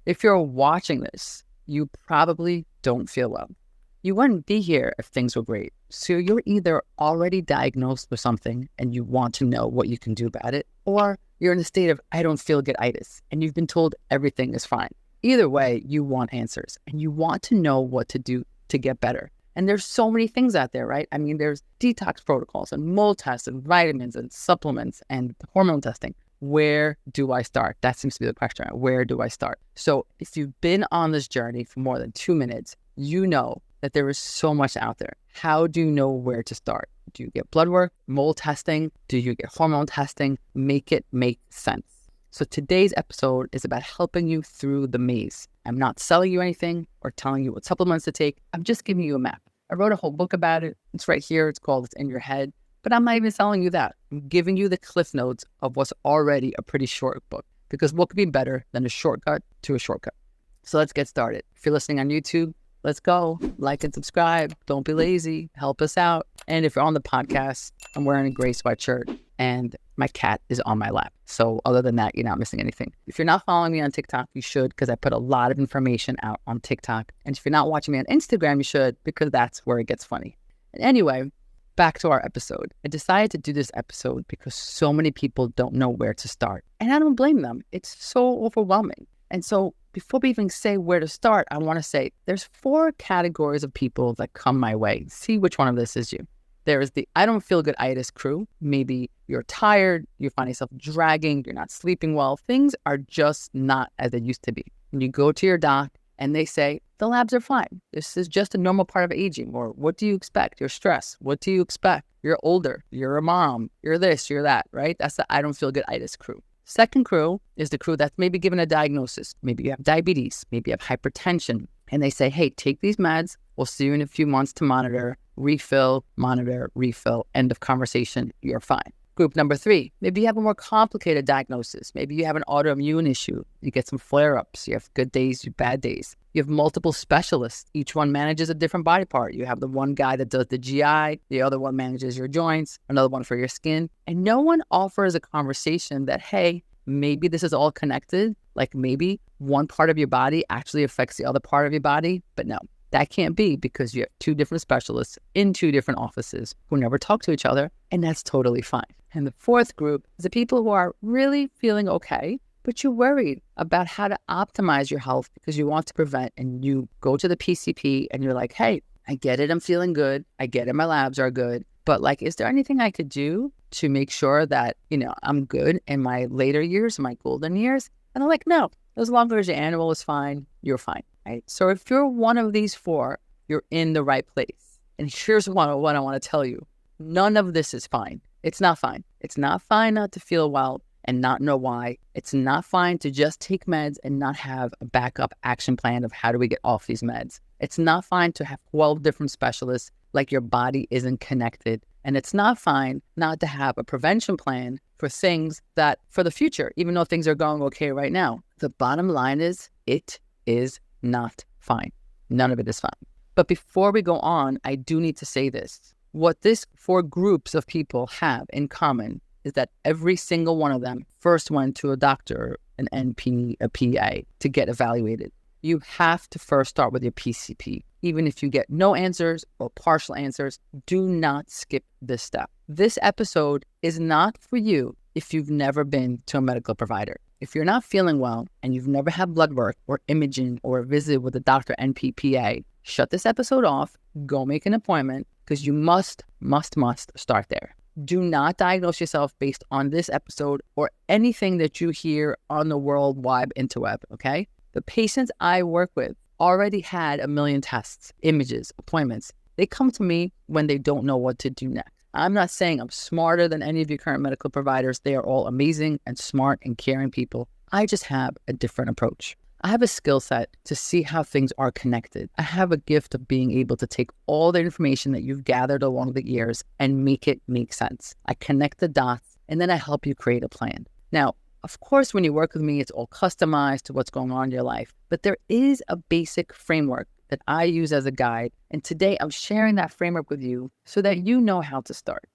If you're watching this, you probably don't feel well. You wouldn't be here if things were great. So you're either already diagnosed with something and you want to know what you can do about it, or you're in a state of I-Don't-Feel-Good-Itis and you've been told everything is fine. Either way, you want answers and you want to know what to do to get better. And there's so many things out there, right? I mean, there's detox protocols and mold tests and vitamins and supplements and hormone testing. Where do I start? That seems to be the question. Where do I start? So if you've been on this journey for more than 2 minutes, you know that there is so much out there. How do you know where to start? Do you get blood work, mold testing? Do you get hormone testing? Make it make sense. So today's episode is about helping you through the maze. I'm not selling you anything or telling you what supplements to take. I'm just giving you a map. I wrote a whole book about it. It's right here. It's called It's in Your Head. But I'm not even telling you that. I'm giving you the cliff notes of what's already a pretty short book, because what could be better than a shortcut to a shortcut? So let's get started. If you're listening on YouTube, let's go. Like and subscribe. Don't be lazy. Help us out. And if you're on the podcast, I'm wearing a gray sweatshirt and my cat is on my lap. So other than that, you're not missing anything. If you're not following me on TikTok, you should, because I put a lot of information out on TikTok. And if you're not watching me on Instagram, you should, because that's where it gets funny. And anyway, back to our episode. I decided to do this episode because so many people don't know where to start. And I don't blame them. It's so overwhelming. And so before we even say where to start, I want to say there's 4 categories of people that come my way. See which one of this is you. There is the I-Don't-Feel-Good-Itis crew. Maybe you're tired, you find yourself dragging, you're not sleeping well. Things are just not as they used to be. And you go to your doc and they say, the labs are fine. This is just a normal part of aging. Or what do you expect? You're stressed. What do you expect? You're older. You're a mom. You're this, you're that, right? That's the I-Don't-Feel-Good-Itis crew. Second crew is the crew that's maybe given a diagnosis. Maybe you have diabetes. Maybe you have hypertension. And they say, hey, take these meds. We'll see you in a few months to monitor, monitor, refill, end of conversation. You're fine. Group number 3, maybe you have a more complicated diagnosis. Maybe you have an autoimmune issue. You get some flare-ups. You have good days, you have bad days. You have multiple specialists. Each one manages a different body part. You have the one guy that does the GI. The other one manages your joints. Another one for your skin. And no one offers a conversation that, hey, maybe this is all connected. Like maybe one part of your body actually affects the other part of your body. But no, that can't be, because you have 2 different specialists in 2 different offices who never talk to each other. And that's totally fine. And the 4th group is the people who are really feeling okay, but you're worried about how to optimize your health because you want to prevent, and you go to the PCP and you're like, hey, I get it. I'm feeling good. I get it. My labs are good. But like, is there anything I could do to make sure that, I'm good in my later years, my golden years? And I'm like, no, as long as your animal is fine, you're fine. Right? So if you're one of these 4, you're in the right place. And here's what I want to tell you. None of this is fine. It's not fine. It's not fine not to feel well and not know why. It's not fine to just take meds and not have a backup action plan of how do we get off these meds. It's not fine to have 12 different specialists, like your body isn't connected. And it's not fine not to have a prevention plan for things that for the future, even though things are going okay right now. The bottom line is it is not fine. None of it is fine. But before we go on, I do need to say this. What these 4 groups of people have in common is that every single one of them first went to a doctor, an NP, a PA, to get evaluated. You have to first start with your PCP. Even if you get no answers or partial answers, do not skip this step. This episode is not for you if you've never been to a medical provider. If you're not feeling well and you've never had blood work or imaging or a visit with a doctor, NPPA, shut this episode off, go make an appointment, because you must start there. Do not diagnose yourself based on this episode or anything that you hear on the World Wide Interweb, okay? The patients I work with already had a million tests, images, appointments. They come to me when they don't know what to do next. I'm not saying I'm smarter than any of your current medical providers. They are all amazing and smart and caring people. I just have a different approach. I have a skill set to see how things are connected. I have a gift of being able to take all the information that you've gathered along the years and make it make sense. I connect the dots and then I help you create a plan. Now, of course, when you work with me, it's all customized to what's going on in your life, but there is a basic framework that I use as a guide. And today I'm sharing that framework with you so that you know how to start.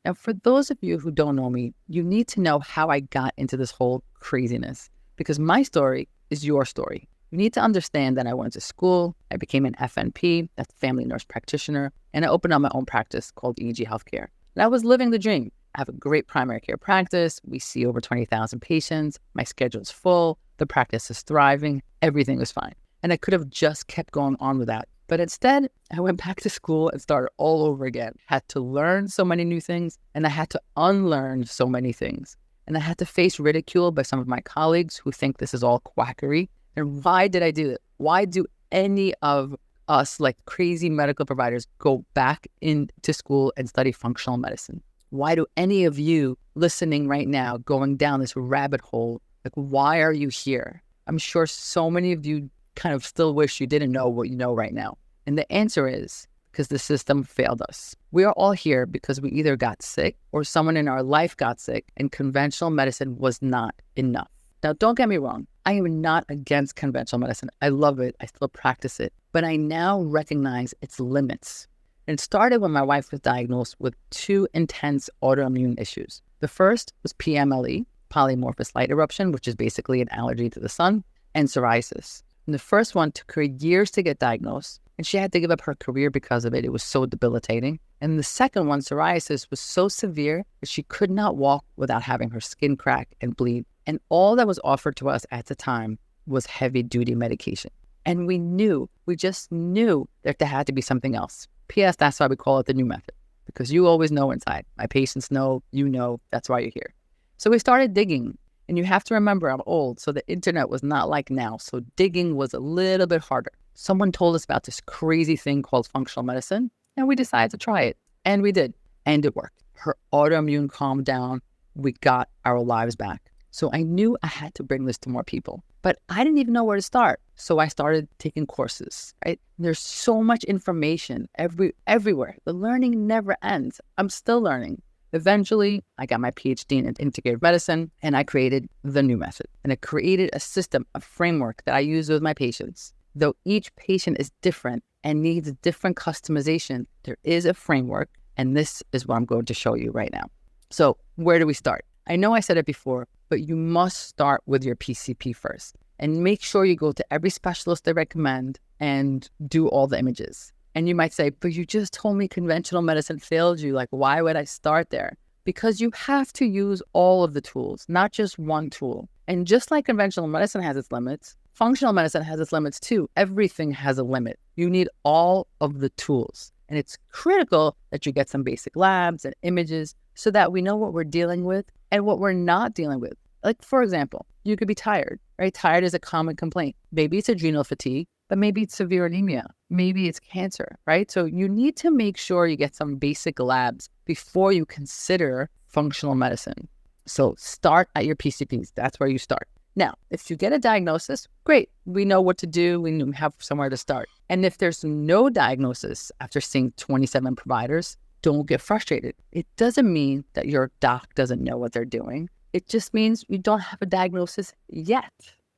Now, for those of you who don't know me, you need to know how I got into this whole craziness, because my story is your story. You need to understand that I went to school, I became an FNP, that's family nurse practitioner, and I opened up my own practice called EG Healthcare. And I was living the dream. I have a great primary care practice. We see over 20,000 patients. My schedule's full. The practice is thriving. Everything was fine. And I could have just kept going on with that. But instead, I went back to school and started all over again. Had to learn so many new things, and I had to unlearn so many things. And I had to face ridicule by some of my colleagues who think this is all quackery. And why did I do it? Why do any of us, like crazy medical providers, go back into school and study functional medicine? Why do any of you listening right now going down this rabbit hole, like why are you here? I'm sure so many of you kind of still wish you didn't know what you know right now. And the answer is because the system failed us. We are all here because we either got sick or someone in our life got sick and conventional medicine was not enough. Now, don't get me wrong. I am not against conventional medicine. I love it. I still practice it. But I now recognize its limits. And it started when my wife was diagnosed with 2 intense autoimmune issues. The first was PMLE, polymorphous light eruption, which is basically an allergy to the sun, and psoriasis. And the first one took her years to get diagnosed, and she had to give up her career because of it. It was so debilitating. And the second one, psoriasis, was so severe that she could not walk without having her skin crack and bleed. And all that was offered to us at the time was heavy-duty medication. And we just knew that there had to be something else. P.S. That's why we call it the new method, because you always know inside. My patients know, you know, that's why you're here. So we started digging. And you have to remember, I'm old, so the internet was not like now. So digging was a little bit harder. Someone told us about this crazy thing called functional medicine, and we decided to try it. And we did. And it worked. Her autoimmune calmed down. We got our lives back. So I knew I had to bring this to more people. But I didn't even know where to start. So I started taking courses, right? There's so much information everywhere. The learning never ends. I'm still learning. Eventually, I got my PhD in integrative medicine, and I created the new method. And I created a system, a framework that I use with my patients. Though each patient is different and needs different customization, there is a framework, and this is what I'm going to show you right now. So where do we start? I know I said it before, but you must start with your PCP first. And make sure you go to every specialist they recommend and do all the images. And you might say, but you just told me conventional medicine failed you. Like, why would I start there? Because you have to use all of the tools, not just one tool. And just like conventional medicine has its limits, functional medicine has its limits too. Everything has a limit. You need all of the tools. And it's critical that you get some basic labs and images so that we know what we're dealing with and what we're not dealing with. Like, for example, you could be tired, right? Tired is a common complaint. Maybe it's adrenal fatigue, but maybe it's severe anemia. Maybe it's cancer, right? So you need to make sure you get some basic labs before you consider functional medicine. So start at your PCPs. That's where you start. Now, if you get a diagnosis, great. We know what to do. We have somewhere to start. And if there's no diagnosis after seeing 27 providers, don't get frustrated. It doesn't mean that your doc doesn't know what they're doing. It just means you don't have a diagnosis yet.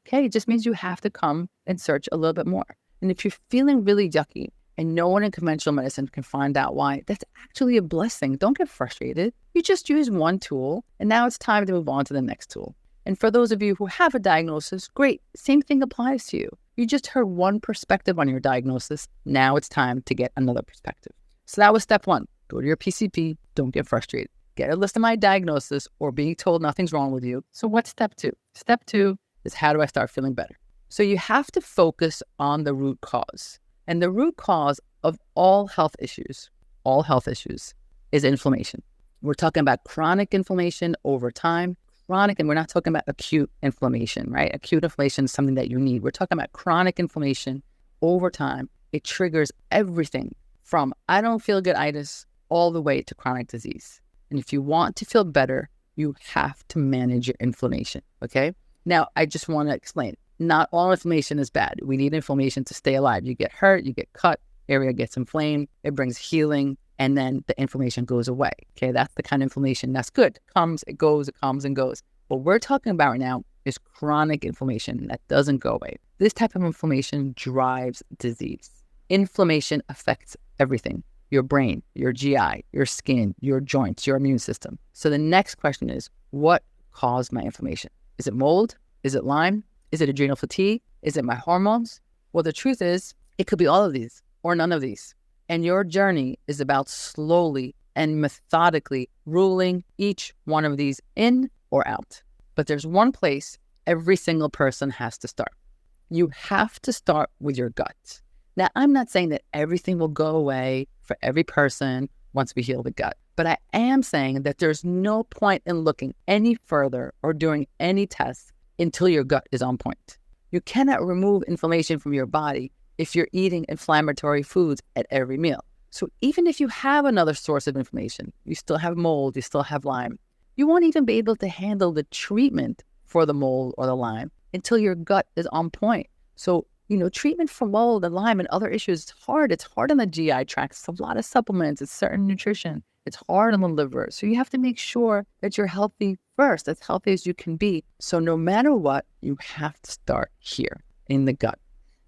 Okay, it just means you have to come and search a little bit more. And if you're feeling really yucky and no one in conventional medicine can find out why, that's actually a blessing. Don't get frustrated. You just use one tool, and now it's time to move on to the next tool. And for those of you who have a diagnosis, great. Same thing applies to you. You just heard one perspective on your diagnosis. Now it's time to get another perspective. So that was step 1. Go to your PCP. Don't get frustrated. Get a list of my diagnosis or being told nothing's wrong with you. So what's step 2? Step 2 is how do I start feeling better? So you have to focus on the root cause. And the root cause of all health issues is inflammation. We're talking about chronic inflammation over time. Chronic, and we're not talking about acute inflammation, right? Acute inflammation is something that you need. We're talking about chronic inflammation over time. It triggers everything from I-Don't-Feel-Good-Itis all the way to chronic disease. And if you want to feel better, you have to manage your inflammation, okay? Now, I just want to explain, not all inflammation is bad. We need inflammation to stay alive. You get hurt, you get cut, area gets inflamed, it brings healing, and then the inflammation goes away, okay? That's the kind of inflammation that's good. It comes, it goes, it comes and goes. What we're talking about right now is chronic inflammation that doesn't go away. This type of inflammation drives disease. Inflammation affects everything. Your brain, your GI, your skin, your joints, your immune system. So the next question is, what caused my inflammation? Is it mold? Is it Lyme? Is it adrenal fatigue? Is it my hormones? Well, the truth is, it could be all of these or none of these. And your journey is about slowly and methodically ruling each one of these in or out. But there's one place every single person has to start. You have to start with your gut. Now, I'm not saying that everything will go away for every person once we heal the gut, but I am saying that there's no point in looking any further or doing any tests until your gut is on point. You cannot remove inflammation from your body if you're eating inflammatory foods at every meal. So even if you have another source of inflammation, you still have mold, you still have Lyme, you won't even be able to handle the treatment for the mold or the Lyme until your gut is on point. So, treatment for mold and Lyme and other issues is hard. It's hard on the GI tract. It's a lot of supplements. It's certain nutrition. It's hard on the liver. So you have to make sure that you're healthy first, as healthy as you can be. So no matter what, you have to start here in the gut.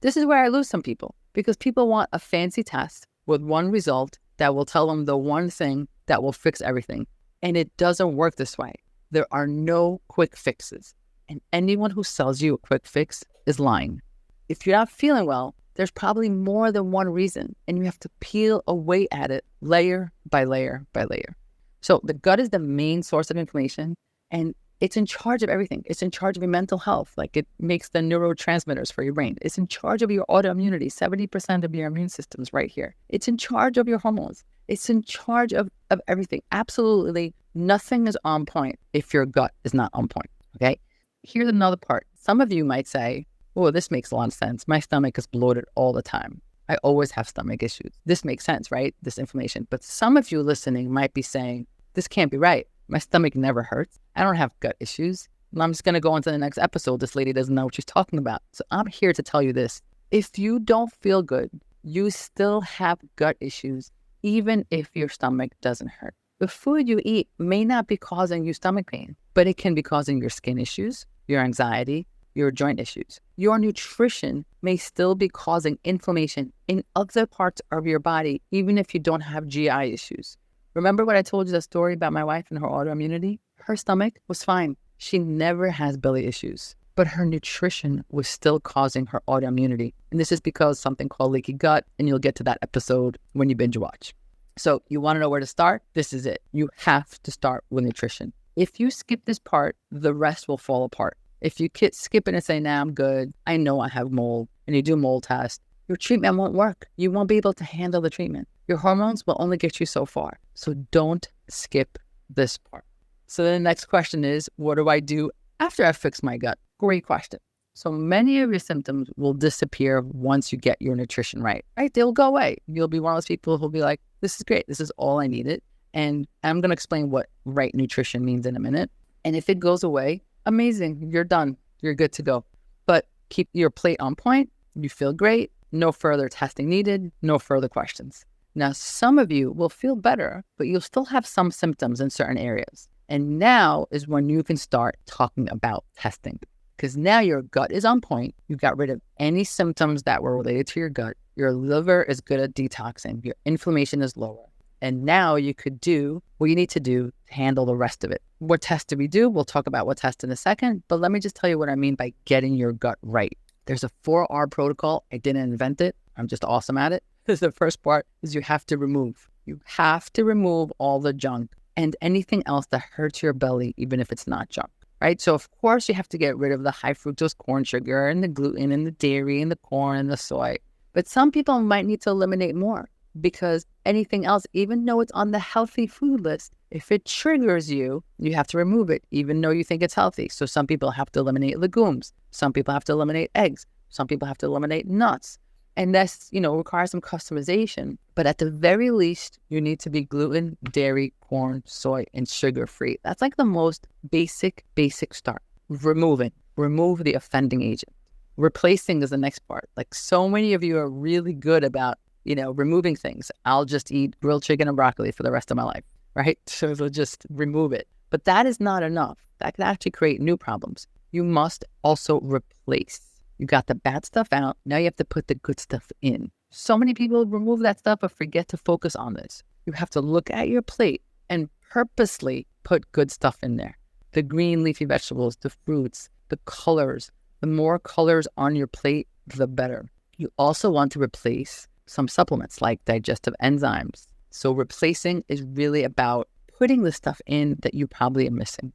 This is where I lose some people, because people want a fancy test with one result that will tell them the one thing that will fix everything. And it doesn't work this way. There are no quick fixes. And anyone who sells you a quick fix is lying. If you're not feeling well, there's probably more than one reason, and you have to peel away at it layer by layer by layer. So the gut is the main source of inflammation, and it's in charge of everything. It's in charge of your mental health. Like, it makes the neurotransmitters for your brain. It's in charge of your autoimmunity. 70% of your immune system's right here. It's in charge of your hormones. It's in charge of everything. Absolutely nothing is on point if your gut is not on point, okay? Here's another part. Some of you might say, oh, this makes a lot of sense. My stomach is bloated all the time. I always have stomach issues. This makes sense, right? This inflammation. But some of you listening might be saying, this can't be right. My stomach never hurts. I don't have gut issues. And I'm just going to go on to the next episode. This lady doesn't know what she's talking about. So I'm here to tell you this. If you don't feel good, you still have gut issues, even if your stomach doesn't hurt. The food you eat may not be causing you stomach pain, but it can be causing your skin issues, your anxiety, your joint issues. Your nutrition may still be causing inflammation in other parts of your body, even if you don't have GI issues. Remember what I told you, the story about my wife and her autoimmunity? Her stomach was fine. She never has belly issues, but her nutrition was still causing her autoimmunity. And this is because something called leaky gut, and you'll get to that episode when you binge watch. So you want to know where to start? This is it. You have to start with nutrition. If you skip this part, the rest will fall apart. If you skip it and say, nah, I'm good, I know I have mold, and you do mold test, your treatment won't work. You won't be able to handle the treatment. Your hormones will only get you so far. So don't skip this part. So the next question is, what do I do after I fix my gut? Great question. So many of your symptoms will disappear once you get your nutrition right? They'll go away. You'll be one of those people who'll be like, this is great. This is all I needed. And I'm going to explain what right nutrition means in a minute. And if it goes away, amazing. You're done. You're good to go. But keep your plate on point. You feel great. No further testing needed. No further questions. Now, some of you will feel better, but you'll still have some symptoms in certain areas. And now is when you can start talking about testing, because now your gut is on point. You got rid of any symptoms that were related to your gut. Your liver is good at detoxing. Your inflammation is lower. And now you could do what you need to do to handle the rest of it. What test do we do? We'll talk about what test in a second. But let me just tell you what I mean by getting your gut right. There's a 4R protocol. I didn't invent it. I'm just awesome at it. The first part is you have to remove. You have to remove all the junk and anything else that hurts your belly, even if it's not junk, right? So of course you have to get rid of the high fructose corn sugar and the gluten and the dairy and the corn and the soy. But some people might need to eliminate more, because anything else, even though it's on the healthy food list, if it triggers you, you have to remove it, even though you think it's healthy. So some people have to eliminate legumes. Some people have to eliminate eggs. Some people have to eliminate nuts. And that's, requires some customization. But at the very least, you need to be gluten, dairy, corn, soy, and sugar-free. That's like the most basic start. Remove the offending agent. Replacing is the next part. Like, so many of you are really good about, removing things. I'll just eat grilled chicken and broccoli for the rest of my life, right? So they'll just remove it. But that is not enough. That could actually create new problems. You must also replace. You got the bad stuff out. Now you have to put the good stuff in. So many people remove that stuff but forget to focus on this. You have to look at your plate and purposely put good stuff in there. The green leafy vegetables, the fruits, the colors, The more colors on your plate, the better. You also want to replace some supplements like digestive enzymes. So replacing is really about putting the stuff in that you probably are missing.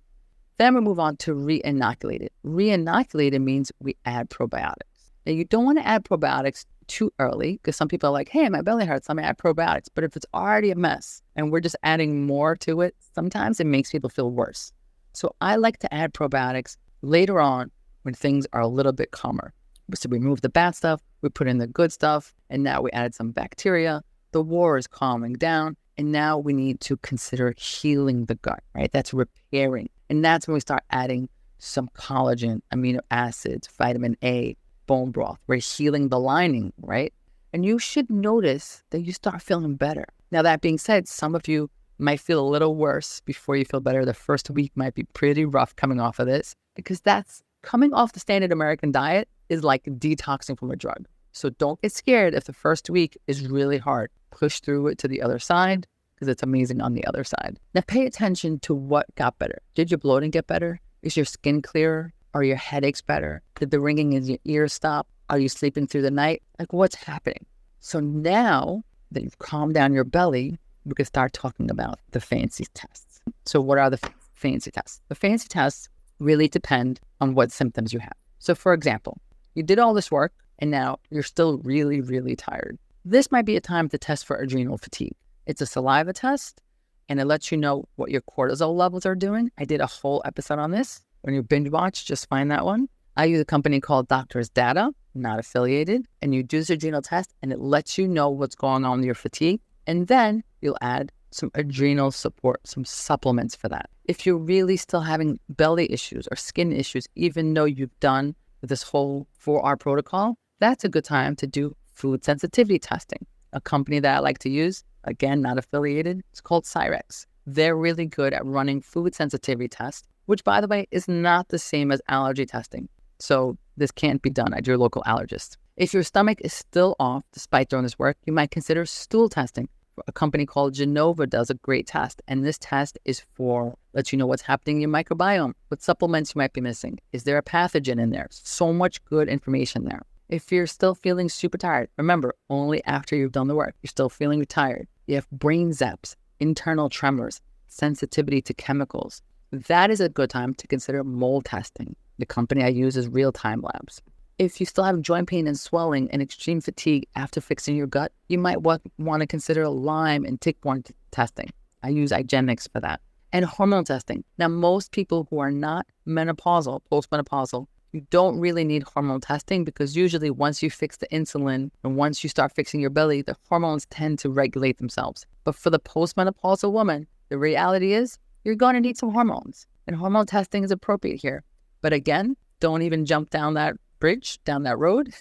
Then we move on to re-inoculate it. Re-inoculate means we add probiotics. Now, you don't want to add probiotics too early because some people are like, hey, my belly hurts, let me add probiotics. But if it's already a mess and we're just adding more to it, sometimes it makes people feel worse. So I like to add probiotics later on when things are a little bit calmer. So we remove the bad stuff, we put in the good stuff, and now we added some bacteria. The war is calming down, and now we need to consider healing the gut, right? That's repairing. And that's when we start adding some collagen, amino acids, vitamin A, bone broth. We're healing the lining, right? And you should notice that you start feeling better. Now, that being said, some of you might feel a little worse before you feel better. The first week might be pretty rough coming off of this because that's coming off the standard American diet is like detoxing from a drug. So don't get scared if the first week is really hard. Push through it to the other side because it's amazing on the other side. Now pay attention to what got better. Did your bloating get better? Is your skin clearer? Are your headaches better? Did the ringing in your ears stop? Are you sleeping through the night? Like what's happening? So now that you've calmed down your belly, we can start talking about the fancy tests. So what are the fancy tests? The fancy tests really depend on what symptoms you have. So for example, you did all this work and now you're still really, really tired. This might be a time to test for adrenal fatigue. It's a saliva test and it lets you know what your cortisol levels are doing. I did a whole episode on this. When you binge watch, just find that one. I use a company called Doctor's Data, not affiliated, and you do this adrenal test and it lets you know what's going on with your fatigue. And then you'll add some adrenal support, some supplements for that. If you're really still having belly issues or skin issues, even though you've done this whole 4R protocol, that's a good time to do food sensitivity testing. A company that I like to use, again, not affiliated, it's called Cyrex. They're really good at running food sensitivity tests, which, by the way, is not the same as allergy testing. So this can't be done at your local allergist. If your stomach is still off, despite doing this work, you might consider stool testing. A company called Genova does a great test, and this test is for let you know what's happening in your microbiome, what supplements you might be missing. Is there a pathogen in there? So much good information there. If you're still feeling super tired, remember, only after you've done the work. You're still feeling tired. You have brain zaps, internal tremors, sensitivity to chemicals. That is a good time to consider mold testing. The company I use is Real Time Labs. If you still have joint pain and swelling and extreme fatigue after fixing your gut, you might want to consider Lyme and tick-borne testing. I use IGeneX for that. And hormone testing. Now, most people who are not menopausal, postmenopausal, you don't really need hormone testing because usually once you fix the insulin and once you start fixing your belly, the hormones tend to regulate themselves. But for the postmenopausal woman, the reality is you're going to need some hormones. And hormone testing is appropriate here. But again, don't even jump down that bridge, down that road,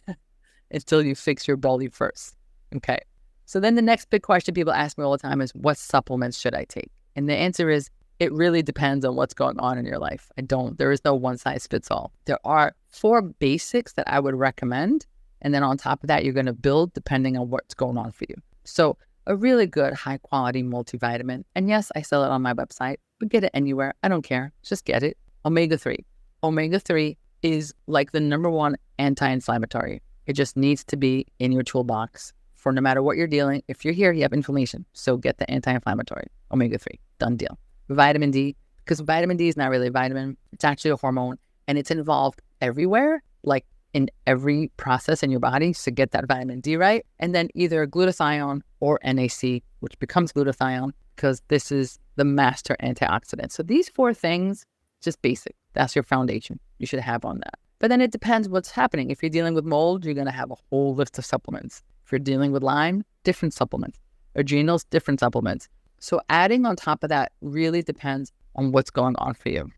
until you fix your belly first. Okay. So then the next big question people ask me all the time is, what supplements should I take? And the answer is, it really depends on what's going on in your life. There is no one size fits all. There are 4 basics that I would recommend. And then on top of that, you're going to build depending on what's going on for you. So a really good high quality multivitamin. And yes, I sell it on my website, but get it anywhere. I don't care. Just get it. Omega-3. Omega-3 is like the number 1 anti-inflammatory. It just needs to be in your toolbox for no matter what you're dealing. If you're here, you have inflammation. So get the anti-inflammatory, omega-3, done deal. Vitamin D, because vitamin D is not really a vitamin. It's actually a hormone and it's involved everywhere, like in every process in your body. So get that vitamin D right. And then either glutathione or NAC, which becomes glutathione because this is the master antioxidant. So these 4 things, just basic. That's your foundation you should have on that. But then it depends what's happening. If you're dealing with mold, you're going to have a whole list of supplements. If you're dealing with Lyme, different supplements. Adrenals, different supplements. So adding on top of that really depends on what's going on for you.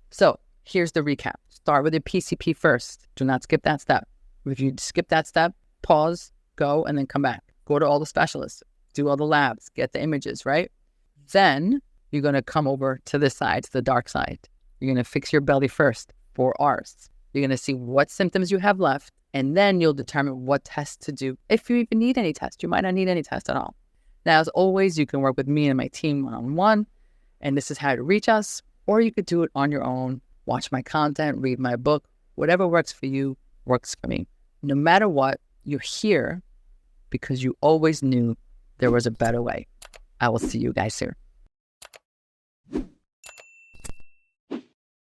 So here's the recap. Start with your PCP first. Do not skip that step. If you skip that step, pause, go, and then come back. Go to all the specialists. Do all the labs. Get the images, right? Then you're going to come over to this side, to the dark side. You're going to fix your belly first, 4 R's. You're going to see what symptoms you have left, and then you'll determine what tests to do. If you even need any test, you might not need any test at all. Now, as always, you can work with me and my team one-on-one, and this is how to reach us, or you could do it on your own, watch my content, read my book, Whatever works for you works for me. No matter what, you're here because you always knew there was a better way. I will see you guys soon.